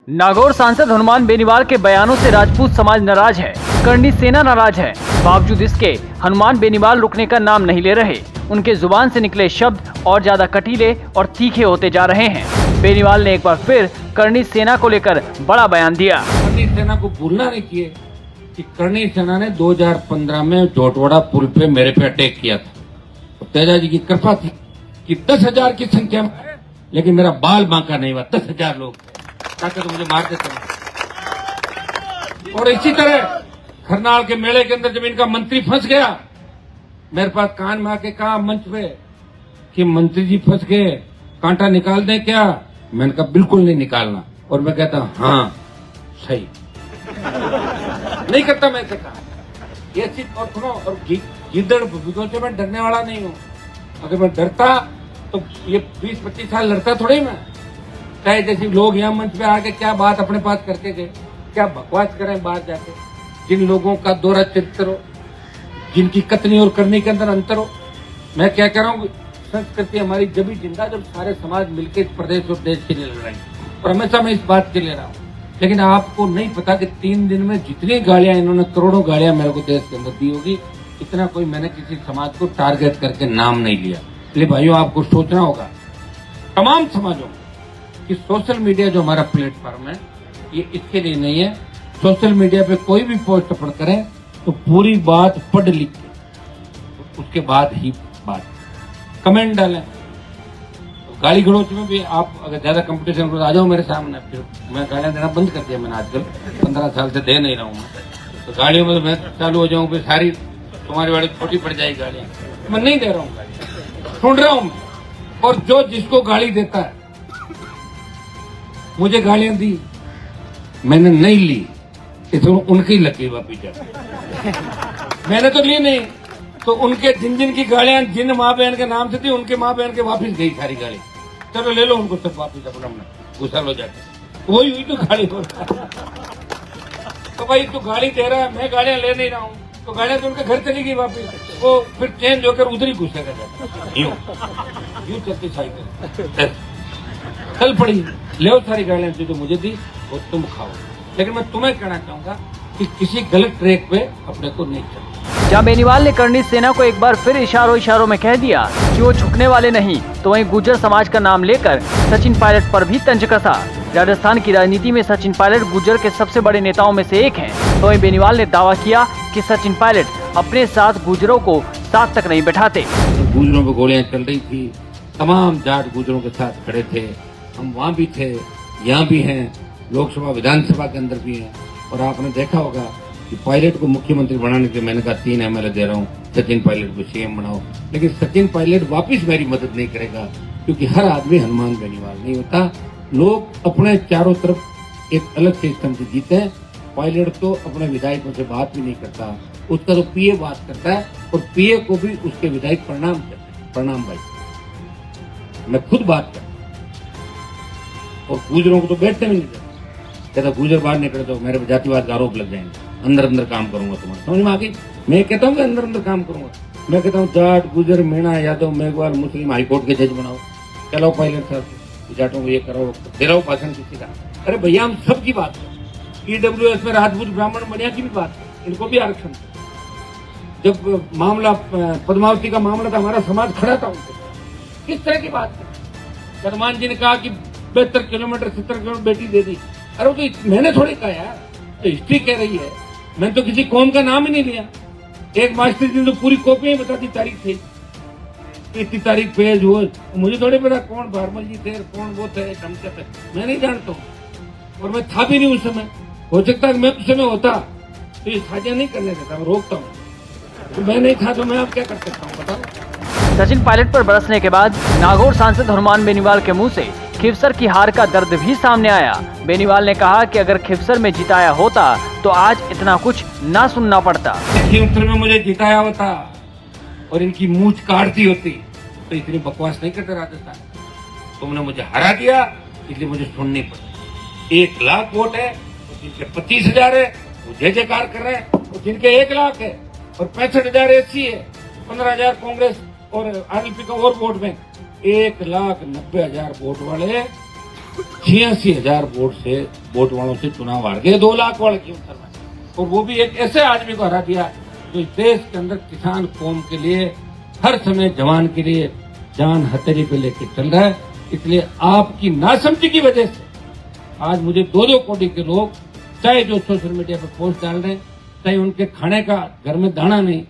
नागौर सांसद हनुमान बेनीवाल के बयानों से राजपूत समाज नाराज है, करनी सेना नाराज है। बावजूद इसके हनुमान बेनीवाल रुकने का नाम नहीं ले रहे। उनके जुबान से निकले शब्द और ज्यादा कटीले और तीखे होते जा रहे हैं। बेनीवाल ने एक बार फिर करनी सेना को लेकर बड़ा बयान दिया। करनी सेना को भूलना नहीं किए कि करनी सेना ने 2015 में जोटवाड़ा पुल पे मेरे पे अटैक किया था। तेजा जी की कृपा थी कि 10,000 की संख्या में, लेकिन मेरा बाल बांका नहीं हुआ। 10,000 लोग ताकि तो मुझे मार देते। और इसी तरह खरनाल के मेले के अंदर जब इनका मंत्री फंस गया, मेरे पास कान में आके कहा मंच पे कि मंत्री जी फंस गए, कांटा निकाल दें क्या? मैंने कहा बिल्कुल नहीं निकालना। और मैं कहता हाँ सही नहीं करता। मैं कहा ये चीज और सुनो, और गिद्दड़ भूतों से मैं डरने वाला नहीं हूँ। अगर मैं डरता तो ये 20-25 साल लड़ता थोड़ी मैं। चाहे जैसे लोग यहाँ मंच पे आके क्या बात अपने पास करके गए, क्या बकवास करें बाहर जाके। जिन लोगों का दोहरा चरित्र हो, जिनकी कथनी और करने के अंदर अंतर हो। मैं क्या कह रहा हूँ, संस्कृति हमारी जब भी जिंदा जब सारे समाज मिलकर प्रदेश और देश के लिए लड़ रहे हैं। और हमेशा मैं इस बात के लिए रहा हूँ। लेकिन आपको नहीं पता कि 3 दिन में जितनी गालियां इन्होंने, करोड़ों गालियां मेरे को देश के अंदर दी होगी, इतना कोई मैंने किसी समाज को टारगेट करके नाम नहीं लिया। इसलिए भाइयों आपको सोचना होगा तमाम समाजों कि सोशल मीडिया जो हमारा प्लेटफॉर्म है ये इसके लिए नहीं है। सोशल मीडिया पे कोई भी पोस्ट अपलोड करें तो पूरी बात पढ़ लिख के उसके बाद ही बात कमेंट डालें। तो गाली गलौज में भी आप अगर ज्यादा कंपटीशन करो आ जाओ मेरे सामने। फिर मैं गालियां देना बंद कर दिया मैंने आजकल, 15 साल से दे नहीं रहा हूँ मैं। तो गालियों में तो मैं चालू हो जाऊँ, फिर सारी तुम्हारी वाली छोटी पड़ जाएगी गालियां। मैं नहीं दे रहा हूँ गाली, सुन रहा हूँ। और जो जिसको गाली देता है, मुझे गालियां दी मैंने नहीं ली, इसमें उनकी लगी वापी जा मैंने तो ली नहीं। तो उनके जिन जिन की गालियां जिन माँ बहन के नाम से थी, उनके माँ बहन के वापिस गई सारी गाली। चलो ले लो उनको सब वापिस अपना गुस्सा लो जाके। वही हुई तो गाली हो रहा। तो भाई तू गाली दे रहा है, मैं गालियां ले नहीं रहा हूँ, तो गालियां तो उनके घर चली गई वापिस। वो फिर चेंज होकर उधर ही गुस्से कर जाता। यूं चलती साइकिल चल पड़ी। ले सारी गालियां जो मुझे दी वो तुम खाओ। लेकिन मैं तुम्हें कहना चाहूंगा कि किसी गलत ट्रैक पे अपने को नहीं चलना। जहाँ बेनीवाल ने करनी सेना को एक बार फिर इशारों में कह दिया कि वो झुकने वाले नहीं, तो वहीं गुर्जर समाज का नाम लेकर सचिन पायलट पर भी तंज कसा। राजस्थान की राजनीति में सचिन पायलट गुर्जर के सबसे बड़े नेताओं में से एक हैं। तो वहीं बेनीवाल ने दावा किया कि सचिन पायलट अपने साथ गुर्जरों को साथ तक नहीं बैठाते। गुर्जरों पर गोलियां चल रही थी, तमाम जाट गुर्जरों के साथ खड़े थे। हम वहाँ भी थे, यहाँ भी हैं, लोकसभा विधानसभा के अंदर भी हैं। और आपने देखा होगा कि पायलट को मुख्यमंत्री बनाने के मैंने कहा 3 MLA दे रहा हूँ, सचिन पायलट को CM बनाओ। लेकिन सचिन पायलट वापिस मेरी मदद नहीं करेगा, क्योंकि हर आदमी हनुमान बेनीवाल नहीं होता। लोग अपने चारों तरफ एक अलग सिस्टम से जीते हैं। पायलट तो अपने विधायकों से बात भी नहीं करता, उसका तो PA बात करता है। और PA को भी उसके विधायक प्रणाम करते हैं, प्रणाम भाई, मैं खुद बात करता। और गुजरों को तो बैठते नहीं देता। कहता गुजर बाहर निकले तो मेरे जातिवाद का आरोप लग जाएंगे, अंदर अंदर काम करूंगा तुम्हारा। समझ में आ गई? मैं कहता हूँ कि अंदर अंदर काम करूंगा। मैं कहता हूँ जाट गुजर मीणा यादव मेघवाल मुस्लिम हाईकोर्ट के जज बनाओ। चलो पायलट साहब जाटों को ये करो, दे रहा हूँ भाषण किसी का। अरे भैया हम सबकी बात करें। EWS में राजपूत ब्राह्मण बनिया की भी बात करें, इनको भी आरक्षण। जब मामला पद्मावती का मामला था, हमारा समाज खड़ा था उनके। किस तरह की बात करें? हनुमान जी ने कहा कि 72 किलोमीटर 70 किलोमीटर बेटी दे दी। अरे तो मैंने थोड़ी कहा यार, तो हिस्ट्री कह रही है। मैंने तो किसी कौम का नाम ही नहीं लिया। एक मास्टर जी ने तो पूरी कॉपी बता दी, तारीख थी इतनी तारीख पेज हुआ। मुझे थोड़ी पता कौन भारमल जी थे, कौन वो थे, चमचे थे, मैं नहीं जानता हूँ। और मैं था भी नहीं उस समय। हो सकता है मैं उस समय होता तो ये साझा नहीं करने देता, मैं रोकता हूँ। तो मैं नहीं था तो मैं अब क्या कर सकता हूँ बताओ। सचिन पायलट पर बरसने के बाद नागौर सांसद हनुमान बेनीवाल के मुंह से खिवसर की हार का दर्द भी सामने आया। बेनीवाल ने कहा कि अगर खिवसर में जिताया होता तो आज इतना कुछ ना सुनना पड़ता। खिवसर में मुझे जिताया होता और इनकी मूंछ काटती होती तो इतनी बकवास नहीं करते राजस्थान। तुमने मुझे हरा दिया, इसलिए मुझे सुननी पड़ी। 1 लाख वोट है, जिनके 25,000 है वो जय जयकार कर रहे हैं। और जिनके 1 लाख है और 65,000 SC है, 15,000 कांग्रेस और RLP का और वोट बैंक, 1,90,000 वोट वाले 86,000 वोट वालों से चुनाव हार गए, 2 लाख वाले क्यों करवाए, और वो भी एक ऐसे आदमी को हरा दिया जो इस देश के अंदर किसान कौम के लिए हर समय जवान के लिए जान हथेली पे लेके चल रहा है। इसलिए आपकी नासमझी की वजह से आज मुझे 2-2 कोटि के लोग, चाहे जो सोशल मीडिया पर पोस्ट डाल रहे हैं, चाहे उनके खाने का घर में दाना नहीं,